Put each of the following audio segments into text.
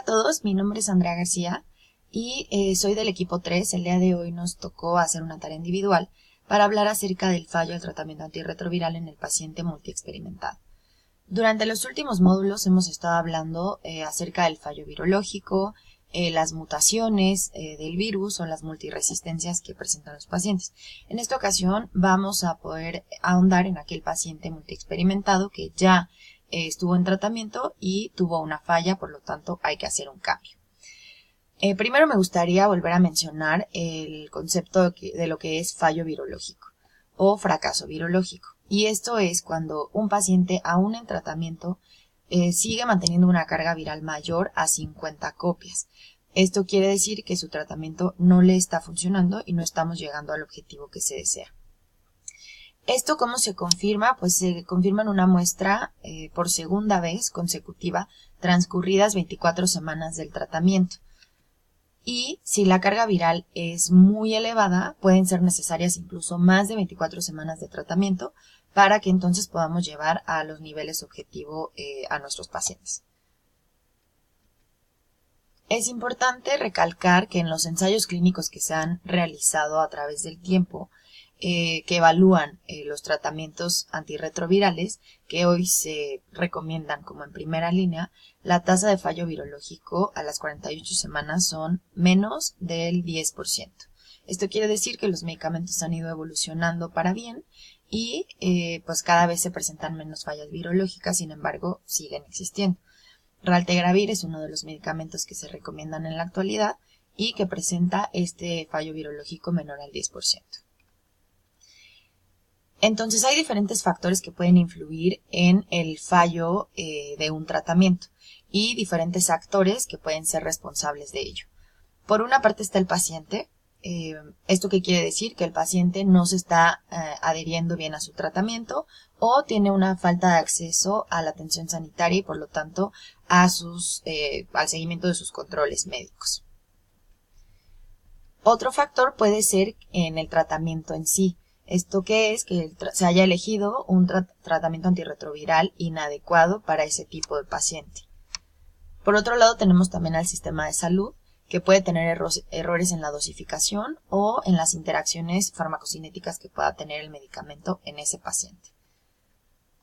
todos, mi nombre es Andrea García y soy del equipo 3. El día de hoy nos tocó hacer una tarea individual para hablar acerca del fallo del tratamiento antirretroviral en el paciente multiexperimentado. Durante los últimos módulos hemos estado hablando acerca del fallo virológico, las mutaciones del virus o las multiresistencias que presentan los pacientes. En esta ocasión vamos a poder ahondar en aquel paciente multiexperimentado que ya estuvo en tratamiento y tuvo una falla, por lo tanto hay que hacer un cambio. Primero me gustaría volver a mencionar el concepto de lo que es fallo virológico o fracaso virológico. Y esto es cuando un paciente aún en tratamiento sigue manteniendo una carga viral mayor a 50 copias. Esto quiere decir que su tratamiento no le está funcionando y no estamos llegando al objetivo que se desea. ¿Esto cómo se confirma? Pues se confirma en una muestra por segunda vez consecutiva transcurridas 24 semanas del tratamiento. Y si la carga viral es muy elevada, pueden ser necesarias incluso más de 24 semanas de tratamiento para que entonces podamos llevar a los niveles objetivo a nuestros pacientes. Es importante recalcar que en los ensayos clínicos que se han realizado a través del tiempo, que evalúan los tratamientos antirretrovirales, que hoy se recomiendan como en primera línea, la tasa de fallo virológico a las 48 semanas son menos del 10%. Esto quiere decir que los medicamentos han ido evolucionando para bien y pues cada vez se presentan menos fallas virológicas, sin embargo siguen existiendo. Raltegravir es uno de los medicamentos que se recomiendan en la actualidad y que presenta este fallo virológico menor al 10%. Entonces hay diferentes factores que pueden influir en el fallo de un tratamiento y diferentes actores que pueden ser responsables de ello. Por una parte está el paciente. ¿Esto qué quiere decir? Que el paciente no se está adhiriendo bien a su tratamiento o tiene una falta de acceso a la atención sanitaria y por lo tanto al seguimiento de sus controles médicos. Otro factor puede ser en el tratamiento en sí. ¿Esto qué es? Que se haya elegido un tratamiento antirretroviral inadecuado para ese tipo de paciente. Por otro lado tenemos también al sistema de salud, que puede tener errores en la dosificación o en las interacciones farmacocinéticas que pueda tener el medicamento en ese paciente.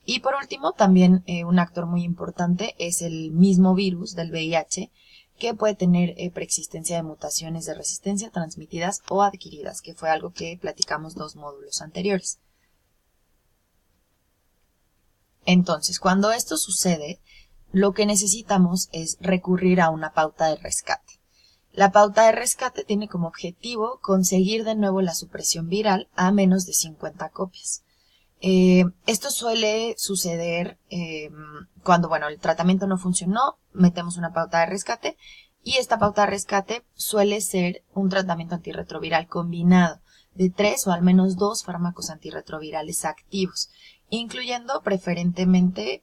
Y por último, también un actor muy importante es el mismo virus del VIH, que puede tener preexistencia de mutaciones de resistencia transmitidas o adquiridas, que fue algo que platicamos 2 módulos anteriores. Entonces, cuando esto sucede, lo que necesitamos es recurrir a una pauta de rescate. La pauta de rescate tiene como objetivo conseguir de nuevo la supresión viral a menos de 50 copias. Esto suele suceder cuando, el tratamiento no funcionó, metemos una pauta de rescate y esta pauta de rescate suele ser un tratamiento antirretroviral combinado de 3 o al menos 2 fármacos antirretrovirales activos, incluyendo preferentemente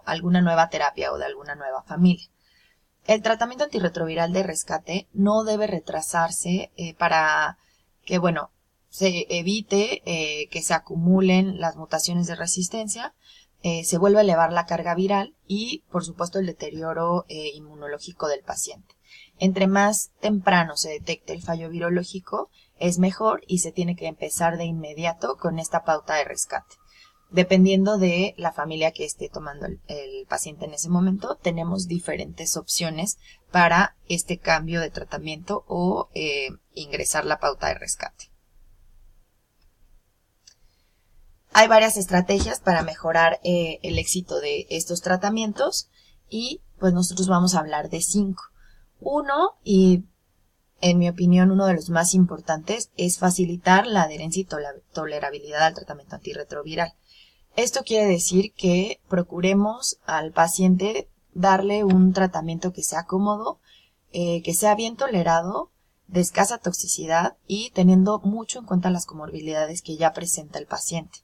alguna nueva terapia o de alguna nueva familia. El tratamiento antirretroviral de rescate no debe retrasarse para que, se evite que se acumulen las mutaciones de resistencia, se vuelva a elevar la carga viral y, por supuesto, el deterioro inmunológico del paciente. Entre más temprano se detecte el fallo virológico, es mejor y se tiene que empezar de inmediato con esta pauta de rescate. Dependiendo de la familia que esté tomando el paciente en ese momento, tenemos diferentes opciones para este cambio de tratamiento o ingresar la pauta de rescate. Hay varias estrategias para mejorar el éxito de estos tratamientos y pues nosotros vamos a hablar de 5. Uno, y en mi opinión uno de los más importantes, es facilitar la adherencia y tolerabilidad al tratamiento antirretroviral. Esto quiere decir que procuremos al paciente darle un tratamiento que sea cómodo, que sea bien tolerado, de escasa toxicidad y teniendo mucho en cuenta las comorbilidades que ya presenta el paciente.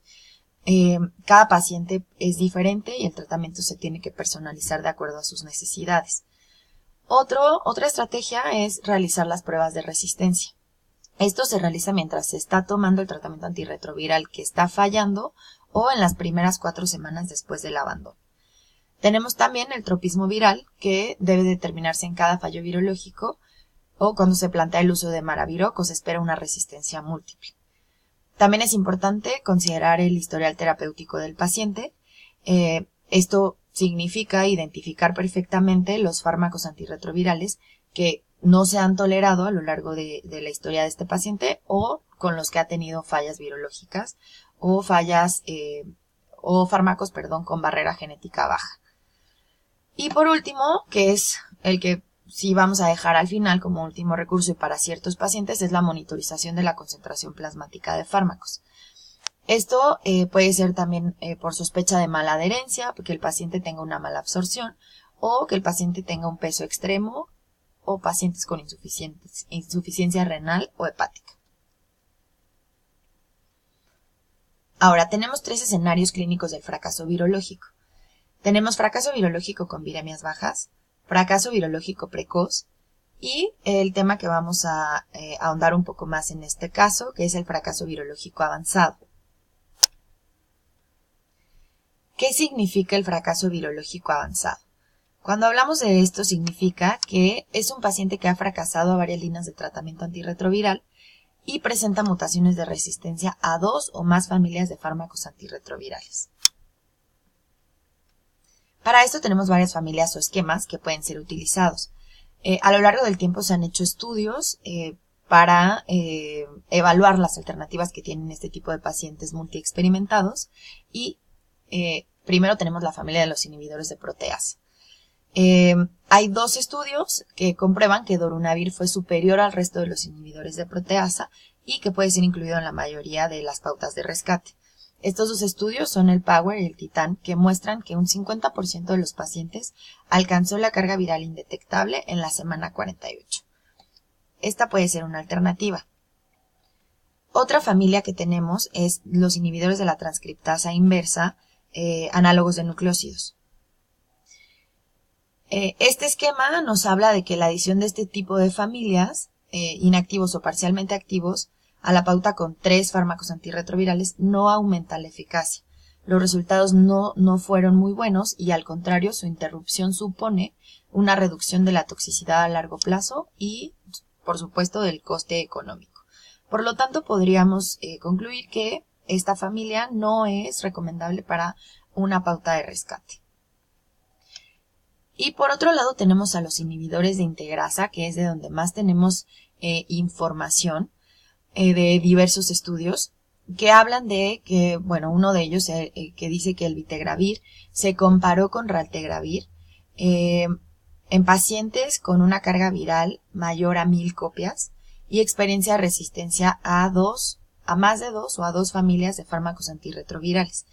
Cada paciente es diferente y el tratamiento se tiene que personalizar de acuerdo a sus necesidades. Otra estrategia es realizar las pruebas de resistencia. Esto se realiza mientras se está tomando el tratamiento antirretroviral que está fallando o en las primeras 4 semanas después del abandono. Tenemos también el tropismo viral, que debe determinarse en cada fallo virológico o cuando se plantea el uso de maraviroc o se espera una resistencia múltiple. También es importante considerar el historial terapéutico del paciente. Esto significa identificar perfectamente los fármacos antirretrovirales que no se han tolerado a lo largo de la historia de este paciente o con los que ha tenido fallas virológicas o fármacos con barrera genética baja. Y por último, que es el que sí vamos a dejar al final como último recurso y para ciertos pacientes, es la monitorización de la concentración plasmática de fármacos. Esto puede ser también por sospecha de mala adherencia, que el paciente tenga una mala absorción o que el paciente tenga un peso extremo o pacientes con insuficiencia renal o hepática. Ahora, tenemos 3 escenarios clínicos del fracaso virológico. Tenemos fracaso virológico con viremias bajas, fracaso virológico precoz y el tema que vamos a ahondar un poco más en este caso, que es el fracaso virológico avanzado. ¿Qué significa el fracaso virológico avanzado? Cuando hablamos de esto significa que es un paciente que ha fracasado a varias líneas de tratamiento antirretroviral y presenta mutaciones de resistencia a 2 o más familias de fármacos antirretrovirales. Para esto tenemos varias familias o esquemas que pueden ser utilizados. A lo largo del tiempo se han hecho estudios para evaluar las alternativas que tienen este tipo de pacientes multiexperimentados y primero tenemos la familia de los inhibidores de proteasa. Hay 2 estudios que comprueban que Darunavir fue superior al resto de los inhibidores de proteasa y que puede ser incluido en la mayoría de las pautas de rescate. Estos 2 estudios son el POWER y el TITAN, que muestran que un 50% de los pacientes alcanzó la carga viral indetectable en la semana 48. Esta puede ser una alternativa. Otra familia que tenemos es los inhibidores de la transcriptasa inversa, análogos de nucleósidos. Este esquema nos habla de que la adición de este tipo de familias, inactivos o parcialmente activos, a la pauta con 3 fármacos antirretrovirales no aumenta la eficacia. Los resultados no fueron muy buenos y al contrario su interrupción supone una reducción de la toxicidad a largo plazo y por supuesto del coste económico. Por lo tanto podríamos concluir que esta familia no es recomendable para una pauta de rescate. Y por otro lado tenemos a los inhibidores de integrasa, que es de donde más tenemos información de diversos estudios que hablan de que, uno de ellos que dice que el vitegravir se comparó con raltegravir en pacientes con una carga viral mayor a 1000 copias y experiencia de resistencia a más de 2 o a 2 familias de fármacos antirretrovirales.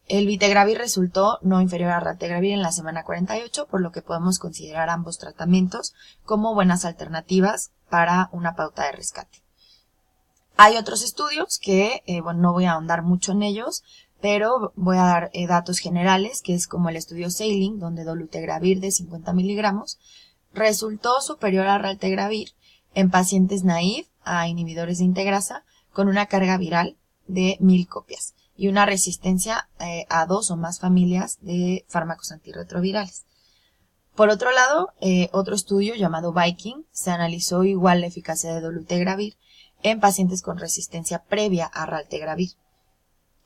El vitegravir resultó no inferior a raltegravir en la semana 48, por lo que podemos considerar ambos tratamientos como buenas alternativas para una pauta de rescate. Hay otros estudios que, no voy a ahondar mucho en ellos, pero voy a dar datos generales, que es como el estudio Sailing, donde dolutegravir de 50 miligramos resultó superior a raltegravir en pacientes naive a inhibidores de integrasa con una carga viral de 1000 copias y una resistencia a 2 o más familias de fármacos antirretrovirales. Por otro lado, otro estudio llamado Viking se analizó igual la eficacia de dolutegravir en pacientes con resistencia previa a raltegravir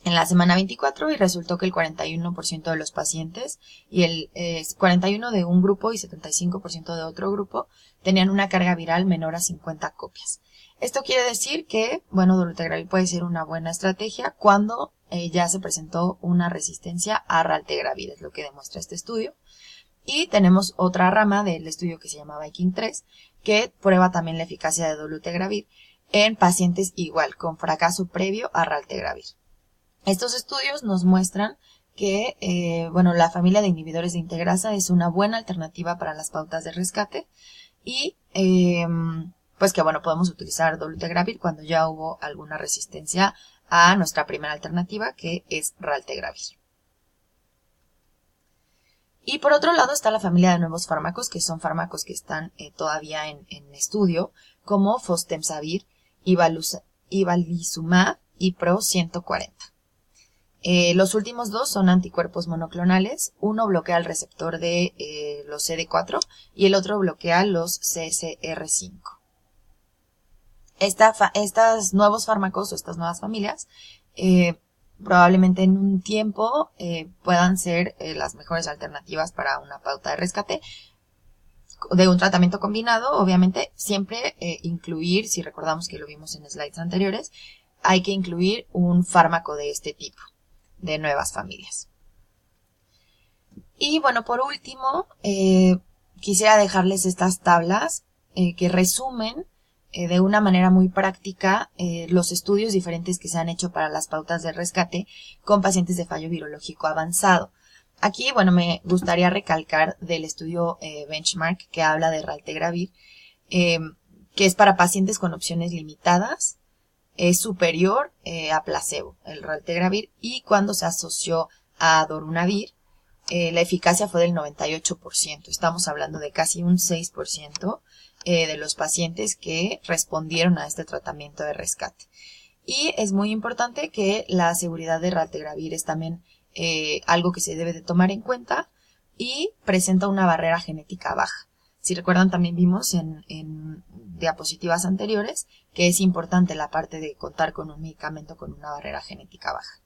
en la semana 24 y resultó que el 41% de los pacientes y el 41% de un grupo y 75% de otro grupo tenían una carga viral menor a 50 copias. Esto quiere decir que, dolutegravir puede ser una buena estrategia cuando ya se presentó una resistencia a raltegravir, es lo que demuestra este estudio. Y tenemos otra rama del estudio que se llama Viking 3, que prueba también la eficacia de dolutegravir en pacientes igual, con fracaso previo a raltegravir. Estos estudios nos muestran que, la familia de inhibidores de integrasa es una buena alternativa para las pautas de rescate y, podemos utilizar dolutegravir cuando ya hubo alguna resistencia a nuestra primera alternativa, que es raltegravir. Y por otro lado está la familia de nuevos fármacos, que son fármacos que están todavía en estudio, como fostemsavir, ibalizumab y PRO 140. Los últimos dos son anticuerpos monoclonales. Uno bloquea el receptor de los CD4 y el otro bloquea los CCR5. Estos nuevos fármacos o estas nuevas familias probablemente en un tiempo puedan ser las mejores alternativas para una pauta de rescate de un tratamiento combinado. Obviamente siempre incluir, si recordamos que lo vimos en slides anteriores, hay que incluir un fármaco de este tipo, de nuevas familias. Y bueno, por último, quisiera dejarles estas tablas que resumen de una manera muy práctica los estudios diferentes que se han hecho para las pautas de rescate con pacientes de fallo virológico avanzado. Aquí, bueno, me gustaría recalcar del estudio Benchmark que habla de raltegravir, que es para pacientes con opciones limitadas, es superior a placebo, el raltegravir, y cuando se asoció a darunavir, la eficacia fue del 98%. Estamos hablando de casi un 6% de los pacientes que respondieron a este tratamiento de rescate. Y es muy importante que la seguridad de raltegravir es también algo que se debe de tomar en cuenta y presenta una barrera genética baja. Si recuerdan, también vimos en diapositivas anteriores que es importante la parte de contar con un medicamento con una barrera genética baja.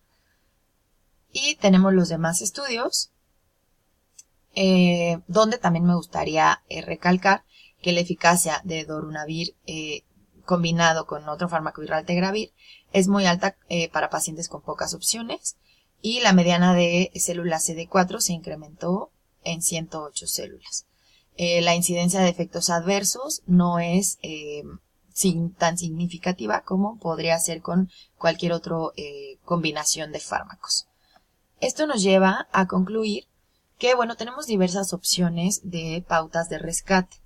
Y tenemos los demás estudios, donde también me gustaría recalcar que la eficacia de darunavir combinado con otro fármaco y raltegravir es muy alta para pacientes con pocas opciones, y la mediana de células CD4 se incrementó en 108 células. La incidencia de efectos adversos no es tan significativa como podría ser con cualquier otra combinación de fármacos. Esto nos lleva a concluir que, bueno, tenemos diversas opciones de pautas de rescate,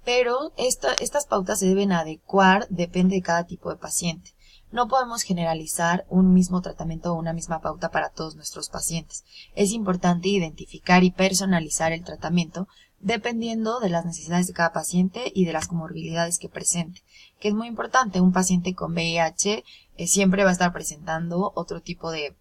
pero estas pautas se deben adecuar, depende de cada tipo de paciente. No podemos generalizar un mismo tratamiento o una misma pauta para todos nuestros pacientes. Es importante identificar y personalizar el tratamiento dependiendo de las necesidades de cada paciente y de las comorbilidades que presente, que es muy importante. Un paciente con VIH siempre va a estar presentando otro tipo de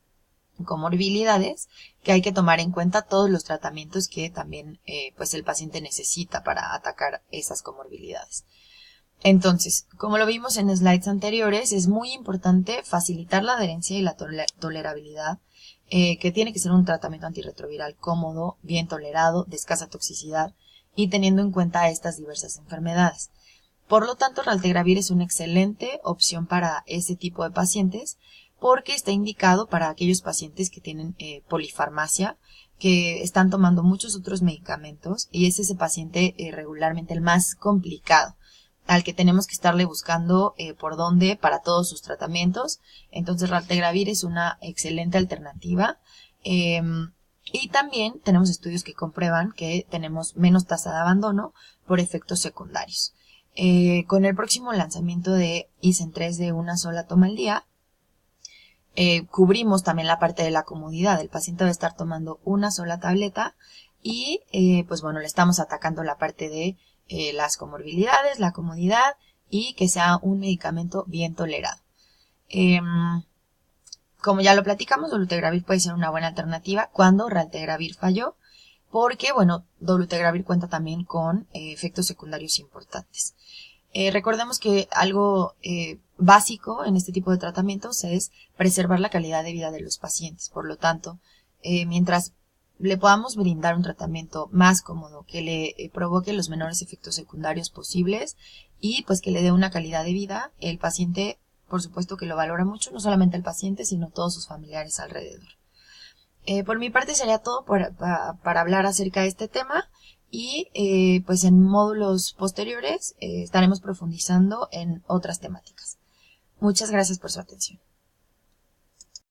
comorbilidades que hay que tomar en cuenta, todos los tratamientos que también pues el paciente necesita para atacar esas comorbilidades. Entonces, como lo vimos en slides anteriores, es muy importante facilitar la adherencia y la tolerabilidad, que tiene que ser un tratamiento antirretroviral cómodo, bien tolerado, de escasa toxicidad y teniendo en cuenta estas diversas enfermedades. Por lo tanto, raltegravir es una excelente opción para este tipo de pacientes porque está indicado para aquellos pacientes que tienen polifarmacia, que están tomando muchos otros medicamentos, y es ese paciente regularmente el más complicado, al que tenemos que estarle buscando por dónde para todos sus tratamientos. Entonces raltegravir es una excelente alternativa, y también tenemos estudios que comprueban que tenemos menos tasa de abandono por efectos secundarios. Con el próximo lanzamiento de ISEN 3 de una sola toma al día, cubrimos también la parte de la comodidad. El paciente va a estar tomando una sola tableta y pues bueno, le estamos atacando la parte de las comorbilidades, la comodidad y que sea un medicamento bien tolerado. Como ya lo platicamos, dolutegravir puede ser una buena alternativa cuando raltegravir falló, porque bueno, dolutegravir cuenta también con efectos secundarios importantes. Recordemos que algo básico en este tipo de tratamientos es preservar la calidad de vida de los pacientes. Por lo tanto, mientras le podamos brindar un tratamiento más cómodo, que le provoque los menores efectos secundarios posibles y pues que le dé una calidad de vida, el paciente, por supuesto que lo valora mucho, no solamente el paciente, sino todos sus familiares alrededor. Por mi parte sería todo para hablar acerca de este tema. Y pues en módulos posteriores estaremos profundizando en otras temáticas. Muchas gracias por su atención.